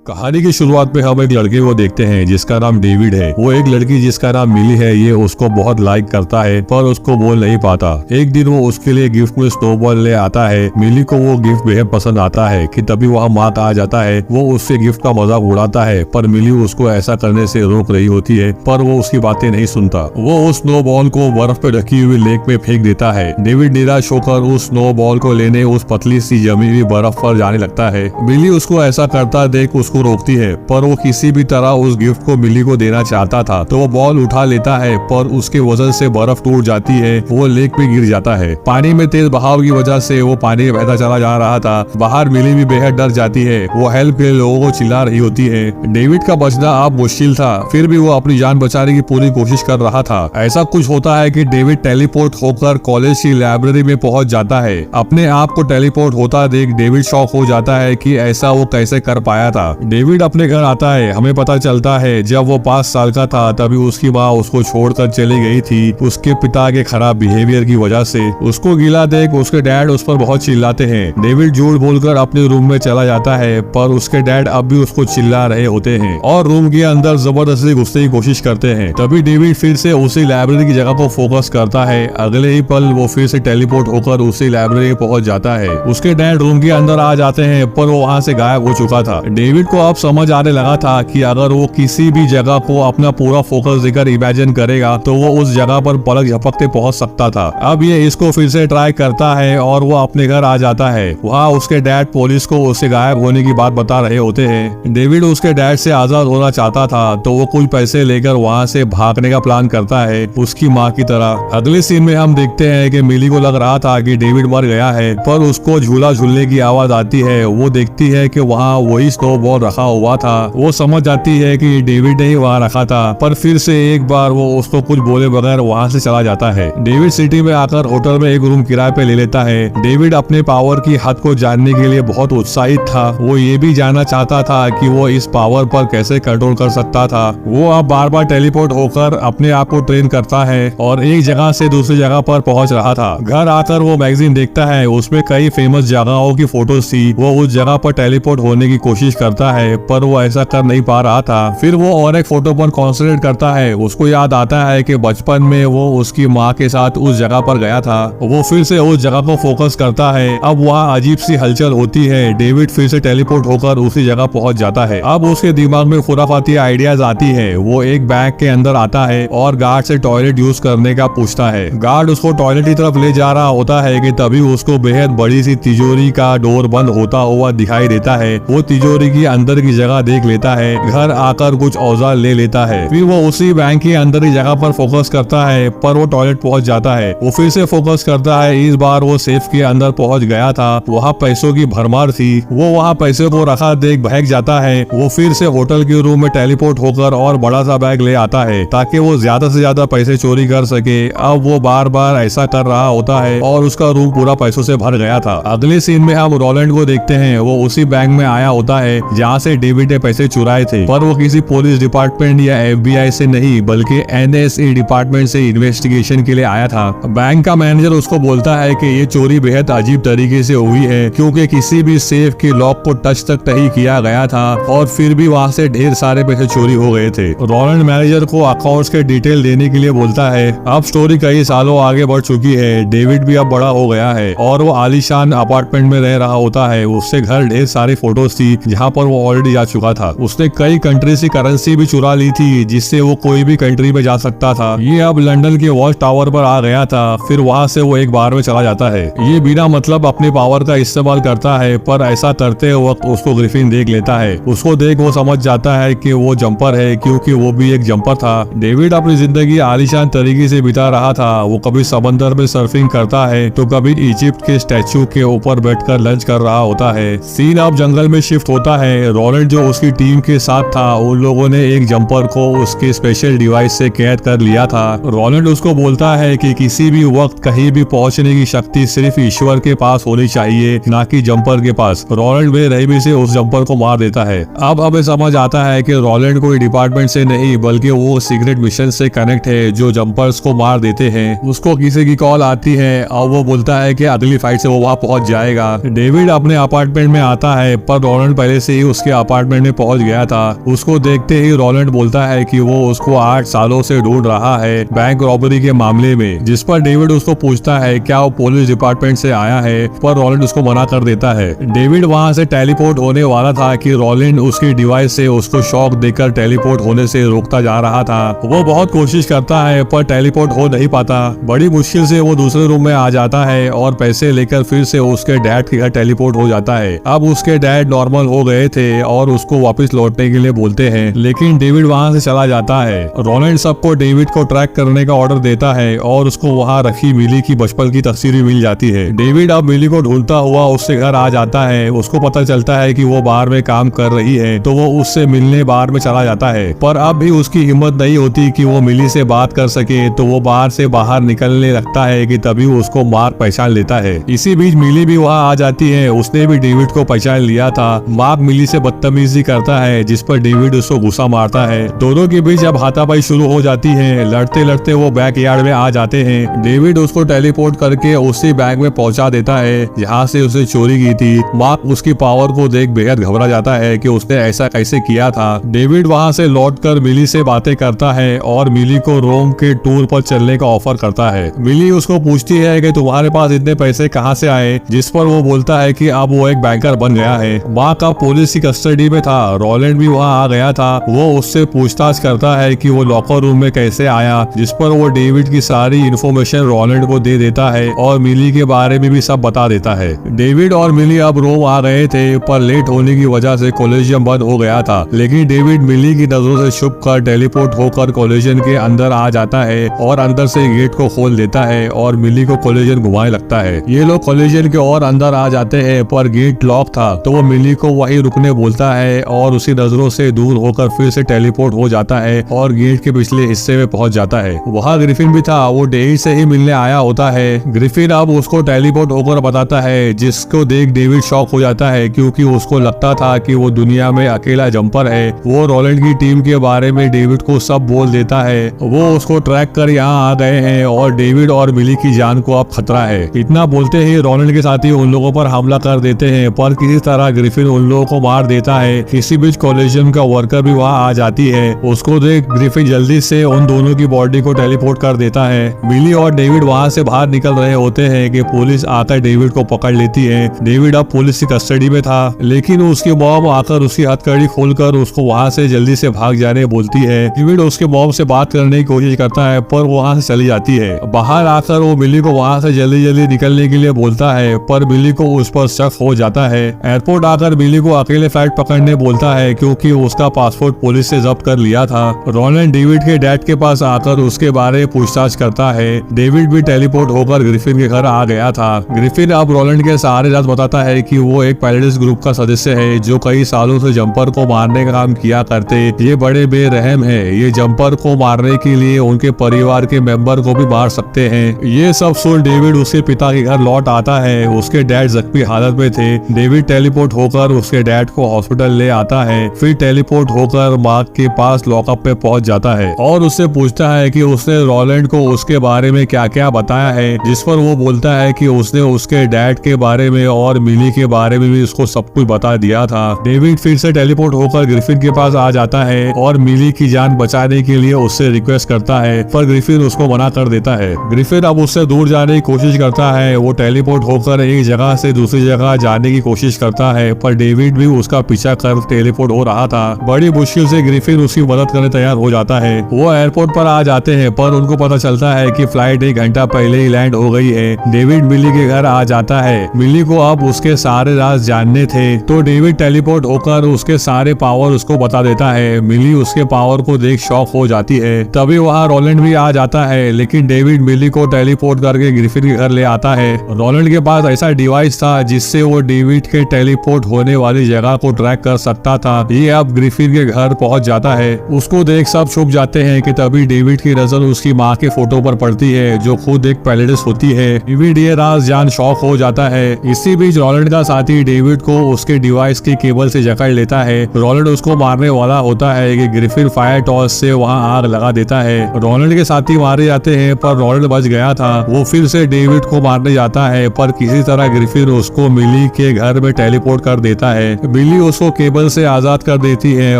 कहानी की शुरुआत में हम एक लड़के को देखते हैं जिसका नाम डेविड है। वो एक लड़की जिसका नाम मिली है, ये उसको बहुत लाइक करता है पर उसको बोल नहीं पाता। एक दिन वो उसके लिए गिफ्ट में स्नोबॉल ले आता है। मिली को वो गिफ्ट बेहद पसंद आता है कि तभी वहाँ मार्क आ जाता है। वो उससे गिफ्ट का मजाक उड़ाता है पर मिली उसको ऐसा करने से रोक रही होती है, पर वो उसकी बातें नहीं सुनता। वो उस स्नोबॉल को बर्फ पे ढकी हुई लेक में फेंक देता है। डेविड निराश होकर उस स्नोबॉल को लेने उस पतली सी जमी हुई बर्फ पर जाने लगता है। मिली उसको ऐसा करता देख उसको रोकती है, पर वो किसी भी तरह उस गिफ्ट को मिली को देना चाहता था। तो वो बॉल उठा लेता है पर उसके वजन से बर्फ टूट जाती है। वो लेक में गिर जाता है। पानी में तेज बहाव की वजह से वो पानी में बहता चला जा रहा था। बाहर मिली भी बेहद डर जाती है। वो हेल्प के लिए लोगों को चिल्ला रही होती है। डेविड का बचना अब मुश्किल था, फिर भी वो अपनी जान बचाने की पूरी कोशिश कर रहा था। ऐसा कुछ होता है कि डेविड टेलीपोर्ट होकर कॉलेज की लाइब्रेरी में पहुंच जाता है। अपने आप को टेलीपोर्ट होता देख डेविड शॉक हो जाता है कि ऐसा वो कैसे कर पाया था। डेविड अपने घर आता है। हमें पता चलता है जब वो 5 साल का था तभी उसकी माँ उसको छोड़कर चली गई थी, उसके पिता के खराब बिहेवियर की वजह से। उसको गीला देख उसके डैड उस पर बहुत चिल्लाते हैं। डेविड झूठ बोलकर अपने रूम में चला जाता है पर उसके डैड अब भी उसको चिल्ला रहे होते हैं और रूम के अंदर जबरदस्ती घुसने की कोशिश करते हैं। तभी डेविड फिर से उसी लाइब्रेरी की जगह को फोकस करता है। अगले ही पल वो फिर से टेलीपोर्ट होकर उसी लाइब्रेरी में पहुंच जाता है। उसके डैड रूम के अंदर आ जाते हैं पर वो वहाँ से गायब हो चुका था। डेविड को अब समझ आने लगा था कि अगर वो किसी भी जगह को अपना पूरा फोकस देकर इमेजिन करेगा तो वो उस जगह पर पलक झपकते पहुंच सकता था। अब ये इसको फिर से ट्राई करता है और वो अपने घर आ जाता है। वहाँ उसके डैड पुलिस को उससे गायब होने की बात बता रहे होते हैं। डेविड उसके डैड से आजाद होना चाहता था तो वो कुछ पैसे लेकर वहाँ से भागने का प्लान करता है, उसकी माँ की तरह। अगले सीन में हम देखते हैं कि मिली को लग रहा था कि डेविड मर गया है, पर उसको झूला झूलने की आवाज आती है। वो देखती है कि वहाँ वही स्नोबॉल रखा हुआ था। वो समझ जाती है कि डेविड ने ही वहाँ रखा था, पर फिर से एक बार वो उसको कुछ बोले बगैर वहाँ से चला जाता है। डेविड सिटी में आकर होटल में एक रूम किराए पे ले लेता है। डेविड अपने पावर की हद को जानने के लिए बहुत उत्साहित था। वो ये भी जानना चाहता था कि वो इस पावर पर कैसे कंट्रोल कर सकता था। वो अब बार बार टेलीपोर्ट होकर अपने आप को ट्रेन करता है और एक जगह से दूसरी जगह पर पहुंच रहा था। घर आकर वो मैगजीन देखता है, उसमें कई फेमस जगहों की फोटोज थी। वो उस जगह पर टेलीपोर्ट होने की कोशिश करता है पर वो ऐसा कर नहीं पा रहा था। फिर वो और एक फोटो पर कॉन्सेंट्रेट करता है। उसको याद आता है कि बचपन में वो उसकी माँ के साथ उस जगह पर गया था। वो फिर से उस जगह को फोकस करता है। अब वहाँ अजीब सी हलचल होती है। डेविड फिर से टेलीपोर्ट होकर उसी जगह पहुंच जाता है। अब उसके दिमाग में खुराफाती आइडियाज आती है। वो एक बैंक के अंदर आता है और गार्ड से टॉयलेट यूज करने का पूछता है। गार्ड उसको टॉयलेट की तरफ ले जा रहा होता है कि तभी उसको बेहद बड़ी सी तिजोरी का डोर बंद होता हुआ दिखाई देता है। वो तिजोरी की अंदर की जगह देख लेता है। घर आकर कुछ औजार ले लेता है। फिर वो उसी बैंक के अंदर की जगह पर फोकस करता है पर वो टॉयलेट पहुंच जाता है। वो फिर से फोकस करता है। इस बार वो सेफ के अंदर पहुंच गया था। वहाँ पैसों की भरमार थी। वो वहाँ पैसों को रखा देख बहक जाता है। वो फिर से होटल के रूम में टेलीपोर्ट होकर और बड़ा सा बैग ले आता है ताकि वो ज्यादा से ज्यादा पैसे चोरी कर सके। अब वो बार बार ऐसा कर रहा होता है और उसका रूम पूरा पैसों से भर गया था। अगले सीन में हम रोलैंड को देखते हैं। वो उसी बैंक में आया होता है जहाँ से डेविड ने पैसे चुराए थे, पर वो किसी पुलिस डिपार्टमेंट या FBI से नहीं बल्कि NSA डिपार्टमेंट से इन्वेस्टिगेशन के लिए आया था। बैंक का मैनेजर उसको बोलता है कि ये चोरी बेहद अजीब तरीके से हुई है क्योंकि किसी भी सेफ के लॉक को टच तक नहीं किया गया था और फिर भी वहाँ से ढेर सारे पैसे चोरी हो गए थे। रोलैंड मैनेजर को अकाउंट्स के डिटेल देने के लिए बोलता है। अब स्टोरी कई सालों आगे बढ़ चुकी है। डेविड भी अब बड़ा हो गया है और वो आलीशान अपार्टमेंट में रह रहा होता है। उससे घर ढेर सारी फोटोज थी जहाँ पर वो ऑलरेडी जा चुका था। उसने कई कंट्री की करेंसी भी चुरा ली थी जिससे वो कोई भी कंट्री में जा सकता था। ये अब लंदन के वॉच टावर पर आ गया था। फिर वहाँ से वो एक बार में चला जाता है। ये बिना मतलब अपने पावर का इस्तेमाल करता है पर ऐसा करते वक्त उसको ग्रिफिन देख लेता है। उसको देख वो समझ जाता है कि वो जंपर है क्योंकि वो भी एक जंपर था। डेविड अपनी जिंदगी आलीशान तरीके से बिता रहा था। वो कभी समंदर में सर्फिंग करता है तो कभी इजिप्ट के स्टैचू के ऊपर बैठकर लंच कर रहा होता है। सीन अब जंगल में शिफ्ट होता है। रोलैंड जो उसकी टीम के साथ था, उन लोगों ने एक जंपर को उसके स्पेशल डिवाइस से कैद कर लिया था। रोलैंड उसको बोलता है कि किसी भी वक्त कहीं भी पहुंचने की शक्ति सिर्फ ईश्वर के पास होनी चाहिए, ना कि जंपर के पास। रोलैंड बेरहमी से उस जंपर को मार देता है। अब हमें समझ आता है कि रोलैंड कोई डिपार्टमेंट से नहीं बल्कि वो सीक्रेट मिशन से कनेक्ट है जो जंपर्स को मार देते हैं। उसको किसी की कॉल आती है और वो बोलता है कि अगली फाइट से वो वहाँ पहुंच जाएगा। डेविड अपने अपार्टमेंट में आता है पर रोलैंड पहले से ही उसके अपार्टमेंट में पहुंच गया था। उसको देखते ही रोलैंड बोलता है कि वो उसको 8 सालों से ढूंढ रहा है बैंक रॉबरी के मामले में, जिस पर डेविड उसको पूछता है क्या वो पुलिस डिपार्टमेंट से आया है, पर रोलैंड उसको मना कर देता है। डेविड वहां से टेलीपोर्ट होने वाला था कि रोलैंड उसकी डिवाइस से उसको शॉक देकर टेलीपोर्ट होने से रोकता जा रहा था। वो बहुत कोशिश करता है पर टेलीपोर्ट हो नहीं पाता। बड़ी मुश्किल से वो दूसरे रूम में आ जाता है और पैसे लेकर फिर से उसके डैड के घर टेलीपोर्ट हो जाता है। अब उसके डैड नॉर्मल हो गए थे और उसको वापस लौटने के लिए बोलते हैं, लेकिन डेविड वहां से चला जाता है। रोलैंड सबको डेविड को ट्रैक करने का ऑर्डर देता है और उसको वहां रखी मिली की बचपन की तस्वीर मिल जाती है। डेविड अब मिली को ढूंढता हुआ उससे घर आ जाता है। उसको पता चलता है कि वो बार में काम कर रही है, तो वो उससे मिलने बार में चला जाता है। पर अब भी उसकी हिम्मत नहीं होती कि वो मिली से बात कर सके, तो वो बार से बाहर निकलने लगता है कि तभी उसको मार्क पहचान लेता है। इसी बीच मिली भी वहाँ आ जाती है। उसने भी डेविड को पहचान लिया था। मार्क मिली से बदतमीजी करता है, जिस पर डेविड उसको गुस्सा मारता है। दोनों के बीच अब हाथापाई शुरू हो जाती है। लड़ते लड़ते वो बैकयार्ड में आ जाते हैं। डेविड उसको टेलीपोर्ट करके उसी बैंक में पहुंचा देता है जहाँ से उसे चोरी की थी। मार्क उसकी पावर को देख बेहद घबरा जाता है कि उसने ऐसा कैसे किया था। डेविड वहाँ से लौटकर मिली से बातें करता है और मिली को रोम के टूर पर चलने का ऑफर करता है। मिली उसको पूछती है कि तुम्हारे पास इतने पैसे कहाँ से आए, जिस पर वो बोलता है कि अब वो एक बैंकर बन गया है। मार्क अब पुलिस की कस्टडी में था। रोलैंड भी वहाँ आ गया था। वो उससे पूछताछ करता है कि वो लॉकर रूम में कैसे आया, जिस पर वो डेविड की सारी इन्फॉर्मेशन रोलैंड को दे देता है और मिली के बारे में भी सब बता देता है। डेविड और मिली अब रोम आ गए थे, पर लेट होने की वजह से कॉलेजियम बंद हो गया था। लेकिन डेविड मिली की नजरों से छुप कर टेलीपोर्ट होकर कॉलेजियम के अंदर आ जाता है और अंदर से गेट को खोल देता है और मिली को कॉलेजियम घुमाने लगता है। ये लोग कॉलेजियम के और अंदर आ जाते हैं, पर गेट लॉक था, तो वो मिली को वहीं रुकने बोलता है और उसी नजरों से दूर होकर फिर से टेलीपोर्ट हो जाता है और गेट के पिछले हिस्से में पहुंच जाता है। वहाँ ग्रिफिन भी था। वो डेविड से ही मिलने आया होता है। ग्रिफिन अब उसको टेलीपोर्ट होकर बताता है, जिसको देख डेविड शॉक हो जाता है क्योंकि उसको लगता था कि वो दुनिया में अकेला जंपर है। वो रोलैंड की टीम के बारे में डेविड को सब बोल देता है। वो उसको ट्रैक कर यहाँ आ गए हैं और डेविड और मिली की जान को अब खतरा है। इतना बोलते ही रोलैंड के साथी उन लोगों पर हमला कर देते हैं, पर किसी तरह ग्रिफिन उन लोगों को मार देता है। इसी बीच कॉलेजियम का वर्कर भी वहाँ आ जाती है। उसको देख ग्रिफिन जल्दी से उन दोनों की बॉडी को टेलीपोर्ट कर देता है। मिली और डेविड वहाँ से बाहर निकल रहे होते हैं कि पुलिस आकर डेविड को पकड़ लेती है। डेविड अब पुलिस की कस्टडी में था, लेकिन उसकी मॉम आकर उसकी हथकड़ी खोलकर उसको वहाँ से जल्दी से भाग जाने बोलती है। डेविड उसके मॉम से बात करने की कोशिश करता है, पर वो वहाँ से चली जाती है। बाहर आकर वो मिली को वहाँ से जल्दी जल्दी निकलने के लिए बोलता है, पर मिली को उस पर शक हो जाता है। एयरपोर्ट आकर मिली को अकेले फ्लाइट पकड़ने बोलता है क्योंकि उसका पासपोर्ट पुलिस से जब्त कर लिया था। रोलैंड डेविड के डैड के पास आकर उसके बारे में पूछताछ करता है। डेविड भी टेलीपोर्ट होकर ग्रिफिन के घर आ गया था। ग्रिफिन अब रोलैंड के सहारे राज बताता है कि वो एक पायलट्स ग्रुप का सदस्य है जो कई सालों से जंपर को मारने का काम किया करते। ये बड़े बेरहम है। ये जंपर को मारने के लिए उनके परिवार के मेंबर को भी मार सकते हैं। ये सब सुन डेविड उसके पिता के घर लौट आता है। उसके डैड जख्मी हालत में थे। डेविड टेलीपोर्ट होकर उसके डैड को हॉस्पिटल ले आता है। फिर टेलीपोर्ट होकर मार्क के पास लॉकअप पे पहुंच जाता है और उससे पूछता है कि उसने रोलैंड को उसके बारे में क्या क्या बताया है, जिस पर वो बोलता है कि उसने उसके डैड के बारे में और मिली के बारे में भी उसको सब कुछ बता दिया था। डेविड फिर से टेलीपोर्ट होकर ग्रिफिन के पास आ जाता है और मिली की जान बचाने के लिए उससे रिक्वेस्ट करता है, पर ग्रिफिन उसको मना कर देता है। ग्रिफिन अब उससे दूर जाने की कोशिश करता है। वो टेलीपोर्ट होकर एक जगह से दूसरी जगह जाने की कोशिश करता है, पर डेविड भी उसका पीछा कर टेलीपोर्ट हो रहा था। बड़ी मुश्किल से ग्रिफिन उसकी मदद करने तैयार हो जाता है। वो एयरपोर्ट पर आ जाते हैं, पर उनको पता चलता है कि फ्लाइट 1 घंटा पहले ही लैंड हो गई है। डेविड मिली के घर आ जाता है। मिली को अब उसके सारे राज जानने थे, तो डेविड टेलीपोर्ट होकर उसके सारे पावर उसको बता देता है। मिली उसके पावर को देख शॉक हो जाती है। तभी वहाँ रोलैंड भी आ जाता है, लेकिन डेविड मिली को टेलीपोर्ट करके ग्रिफिन के घर ले आता है। रोलैंड के पास ऐसा डिवाइस था जिससे वो डेविड के टेलीपोर्ट होने वाली जगह को ट्रैक कर सकता था। ये अब ग्रिफिन के घर पहुंच जाता है। उसको देख सब छुप जाते हैं कि तभी डेविड की नजर उसकी माँ के फोटो पर पड़ती है, जो खुद एक पायलट्स होती है। डेविड ये राज जान शॉक हो जाता है। इसी बीच रोलैंड का साथी डेविड को उसके डिवाइस की केबल से जकड़ लेता है। रोलैंड उसको मारने वाला होता है कि ग्रिफिन फायर टॉस से वहाँ आग लगा देता है। रोलैंड के साथी मारे जाते हैं, पर रोलैंड बच गया था। वो फिर से डेविड को मारने जाता है, पर किसी तरह ग्रिफिन उसको मिली के घर में टेलीपोर्ट कर देता है। मिली उसको केबल से आजाद कर देती है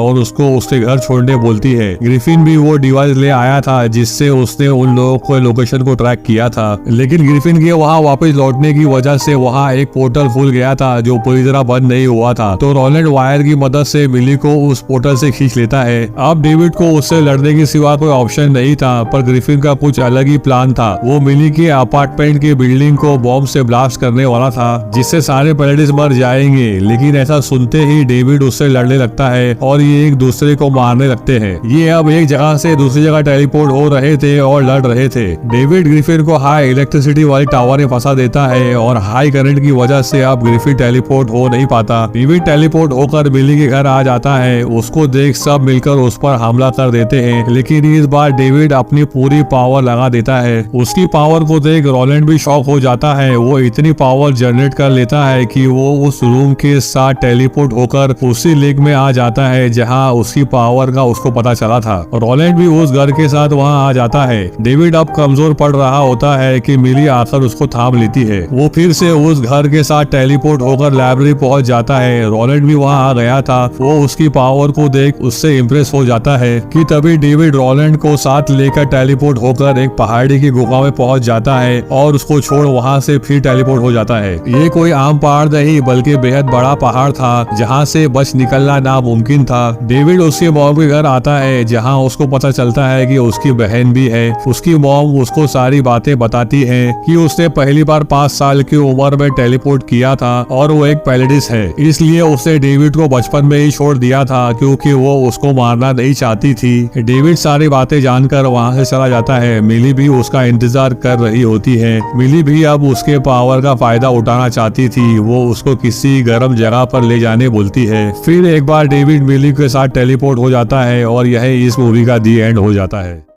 और उसको उसके घर छोड़ने बोलती है। ग्रिफिन भी वो डिवाइस ले आया था जिससे उसने उन लोगों को लोकेशन को ट्रैक किया था, लेकिन ग्रिफिन के वहाँ वापस लौटने की वजह से वहाँ एक पोर्टल खुल गया था जो पूरी तरह बंद नहीं हुआ था। तो रोलैंड वायर की मदद से मिली को उस पोर्टल से खींच लेता है। अब डेविड को उससे लड़ने के सिवा कोई ऑप्शन नहीं था, पर ग्रिफिन का कुछ अलग ही प्लान था। वो मिली के अपार्टमेंट की बिल्डिंग को बॉम्ब से ब्लास्ट करने वाला था जिससे सारे पैलेडिस मर जाएंगे, लेकिन ऐसा सुनते ही डेविड उससे लड़ने लगता है और ये एक दूसरे को मारने लगते हैं। ये अब एक जगह से दूसरी जगह टेलीपोर्ट हो रहे थे और लड़ रहे थे। डेविड ग्रिफिन को हाई इलेक्ट्रिसिटी वाली टावर में फंसा देता है और हाई करंट की वजह से अब ग्रिफिन टेलीपोर्ट हो नहीं पाता। डेविड टेलीपोर्ट होकर मिली के घर आ जाता है। उसको देख सब मिलकर उस पर हमला कर देते हैं, लेकिन इस बार डेविड अपनी पूरी पावर लगा देता है। उसकी पावर को देख रोलैंड भी शॉक हो जाता है। वो इतनी पावर जनरेट कर लेता है कि वो उस रूम के साथ टेलीपोर्ट होकर उसी लेक में आ जाता है जहां उसकी पावर का उसको पता चला था। रोलैंड भी उस घर के साथ वहां आ जाता है। डेविड अब कमजोर पड़ रहा होता है कि मिली आकर उसको थाम लेती है। वो फिर से उस घर के साथ टेलीपोर्ट होकर लाइब्रेरी पहुंच जाता है। रोलैंड भी वहां आ गया था। वो उसकी पावर को देख उससे इम्प्रेस हो जाता है कि तभी डेविड रोलैंड को साथ लेकर टेलीपोर्ट होकर एक पहाड़ी की गुफा में पहुंच जाता है और उसको छोड़ वहां से फिर टेलीपोर्ट हो जाता है। ये कोई आम पहाड़ नहीं बल्कि बेहद बड़ा पहाड़ था जहां से बच निकलना नामुमकिन था। डेविड उसके मॉम के घर आता है जहां उसको पता चलता है कि उसकी बहन भी है। उसकी मॉम उसको सारी बातें बताती है कि उसने पहली बार 5 साल की उम्र में टेलीपोर्ट किया था और वो एक पैलेडिस है, इसलिए उसने डेविड को बचपन में ही छोड़ दिया था क्योंकि वो उसको मारना नहीं चाहती थी। डेविड सारी बातें जानकर वहां से चला जाता है। मिली भी उसका इंतजार कर रही होती है। मिली भी अब उसके पावर का फायदा उठाना चाहती थी। वो उसको किसी गर्म जगह पर ले जाने बोलती है। फिर एक बार डेविड मिली के साथ टेलीपोर्ट हो जाता है और यह इस मूवी का दी एंड हो जाता है।